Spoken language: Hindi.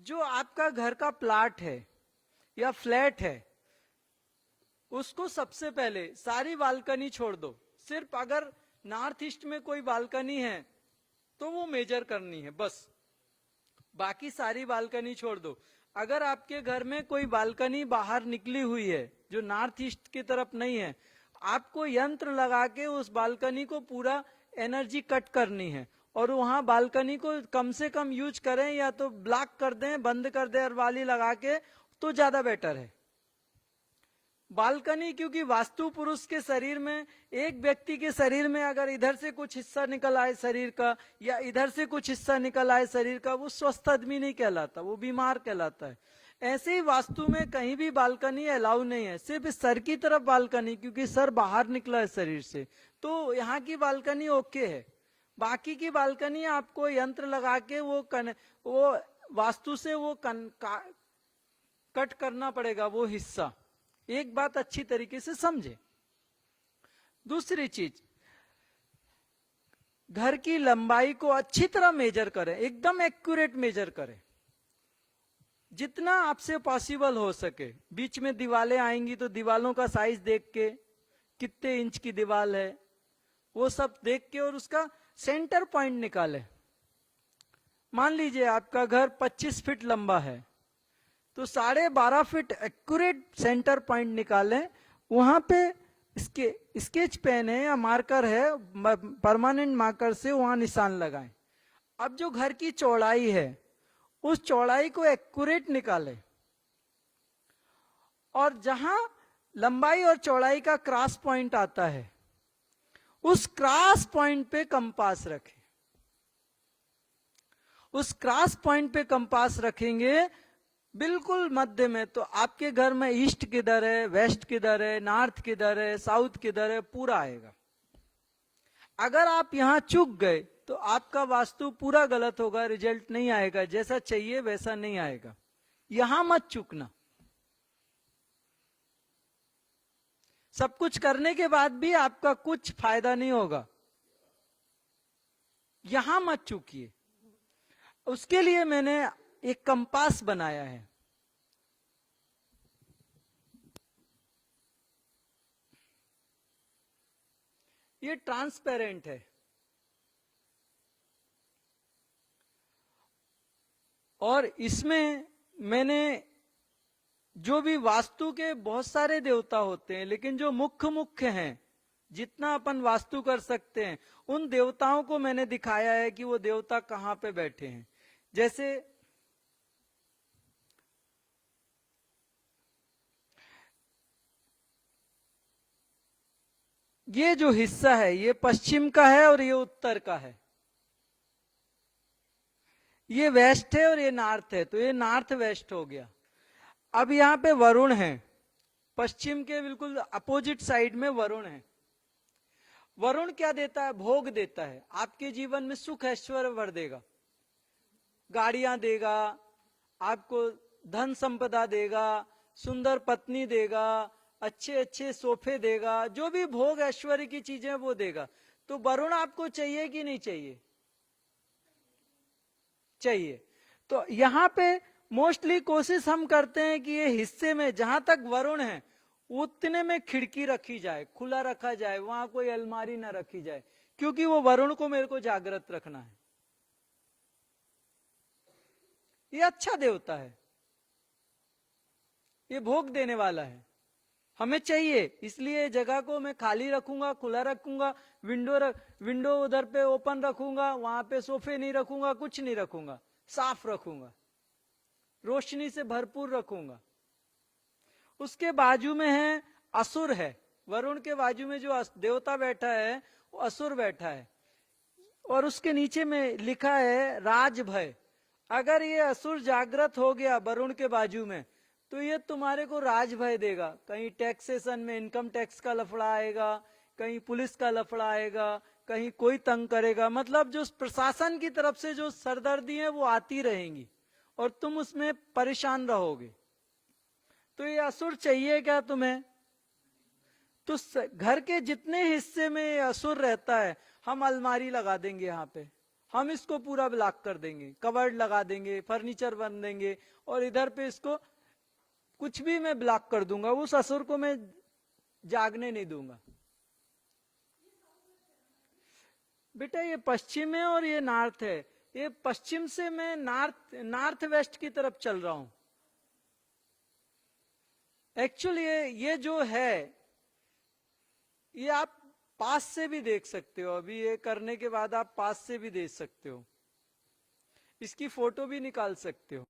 जो आपका घर का प्लाट है या फ्लैट है, उसको सबसे पहले सारी बालकनी छोड़ दो। सिर्फ अगर नॉर्थ ईस्ट में कोई बालकनी है तो वो मेजर करनी है बस, बाकी सारी बालकनी छोड़ दो। अगर आपके घर में कोई बालकनी बाहर निकली हुई है जो नॉर्थ ईस्ट की तरफ नहीं है, आपको यंत्र लगा के उस बालकनी को पूरा एनर्जी कट करनी है और वहां बालकनी को कम से कम यूज करें, या तो ब्लॉक कर दें, बंद कर दें अरवाली लगा के, तो ज्यादा बेटर है। बालकनी, क्योंकि वास्तु पुरुष के शरीर में, एक व्यक्ति के शरीर में अगर इधर से कुछ हिस्सा निकल आए शरीर का या इधर से कुछ हिस्सा निकल आए शरीर का, वो स्वस्थ आदमी नहीं कहलाता, वो बीमार कहलाता है। ऐसे ही वास्तु में कहीं भी बालकनी अलाउ नहीं है, सिर्फ सर की तरफ बालकनी, क्योंकि सर बाहर निकला है शरीर से, तो यहाँ की बालकनी ओके है। बाकी की बालकनी आपको यंत्र लगा के वो वास्तु से वो कट करना पड़ेगा वो हिस्सा। एक बात अच्छी तरीके से समझे। दूसरी चीज, घर की लंबाई को अच्छी तरह मेजर करें, एकदम एक्यूरेट मेजर करें, जितना आपसे पॉसिबल हो सके। बीच में दीवारें आएंगी तो दीवालों का साइज देख के, कितने इंच की दीवार है वो सब देख के, और उसका सेंटर पॉइंट निकाले। मान लीजिए आपका घर 25 फीट लंबा है, तो 12.5 फीट एक्यूरेट सेंटर पॉइंट निकालें। वहां पे स्केच पेन है या मार्कर है, परमानेंट मार्कर से वहां निशान लगाएं। अब जो घर की चौड़ाई है, उस चौड़ाई को एक्यूरेट निकालें, और जहां लंबाई और चौड़ाई का क्रॉस पॉइंट आता है, उस क्रॉस पॉइंट पे कंपास रखें। उस क्रॉस पॉइंट पे कंपास रखेंगे बिल्कुल मध्य में, तो आपके घर में ईस्ट किधर है, वेस्ट किधर है, नॉर्थ किधर है, साउथ किधर है, पूरा आएगा। अगर आप यहां चूक गए तो आपका वास्तु पूरा गलत होगा, रिजल्ट नहीं आएगा, जैसा चाहिए वैसा नहीं आएगा। यहां मत चूकना। सब कुछ करने के बाद भी आपका कुछ फायदा नहीं होगा, यहां मत चूकिए। उसके लिए मैंने एक कंपास बनाया है। ये ट्रांसपेरेंट है और इसमें मैंने जो भी वास्तु के बहुत सारे देवता होते हैं, लेकिन जो मुख्य हैं, जितना अपन वास्तु कर सकते हैं, उन देवताओं को मैंने दिखाया है कि वो देवता कहां पे बैठे हैं। जैसे ये जो हिस्सा है, ये पश्चिम का है और ये उत्तर का है। ये वेस्ट है और ये नॉर्थ है, तो ये नॉर्थ वेस्ट हो गया। अब यहां पे वरुण है, पश्चिम के बिल्कुल अपोजिट साइड में वरुण है। वरुण क्या देता है? भोग देता है। आपके जीवन में सुख ऐश्वर्य भर देगा, गाड़ियां देगा, आपको धन संपदा देगा, सुंदर पत्नी देगा, अच्छे अच्छे सोफे देगा, जो भी भोग ऐश्वर्य की चीजें वो देगा। तो वरुण आपको चाहिए कि नहीं चाहिए? चाहिए। तो यहां पे मोस्टली कोशिश हम करते हैं कि ये हिस्से में जहां तक वरुण है उतने में खिड़की रखी जाए, खुला रखा जाए, वहां कोई अलमारी ना रखी जाए, क्योंकि वो वरुण को मेरे को जागृत रखना है। ये अच्छा देवता है, ये भोग देने वाला है, हमें चाहिए, इसलिए जगह को मैं खाली रखूंगा, खुला रखूंगा, विंडो उधर पे ओपन रखूंगा, वहां पे सोफे नहीं रखूंगा, कुछ नहीं रखूंगा, साफ रखूंगा, रोशनी से भरपूर रखूंगा। उसके बाजू में है असुर है, वरुण के बाजू में जो देवता बैठा है वो असुर बैठा है, और उसके नीचे में लिखा है राजभय। अगर ये असुर जागृत हो गया वरुण के बाजू में, तो ये तुम्हारे को राजभय देगा। कहीं टैक्सेशन में इनकम टैक्स का लफड़ा आएगा, कहीं पुलिस का लफड़ा आएगा, कहीं कोई तंग करेगा, मतलब जो प्रशासन की तरफ से जो सरदर्दी है वो आती रहेंगी और तुम उसमें परेशान रहोगे। तो ये असुर चाहिए क्या तुम्हें? तो घर के जितने हिस्से में ये असुर रहता है, हम अलमारी लगा देंगे यहाँ पे, हम इसको पूरा ब्लॉक कर देंगे, कवर्ड लगा देंगे, फर्नीचर बन देंगे, और इधर पे इसको कुछ भी मैं ब्लॉक कर दूंगा, उस असुर को मैं जागने नहीं दूंगा। बेटा ये पश्चिम है और ये नॉर्थ है, ये पश्चिम से मैं नॉर्थ वेस्ट की तरफ चल रहा हूं। एक्चुअली ये जो है, ये आप पास से भी देख सकते हो, अभी ये करने के बाद आप पास से भी देख सकते हो, इसकी फोटो भी निकाल सकते हो।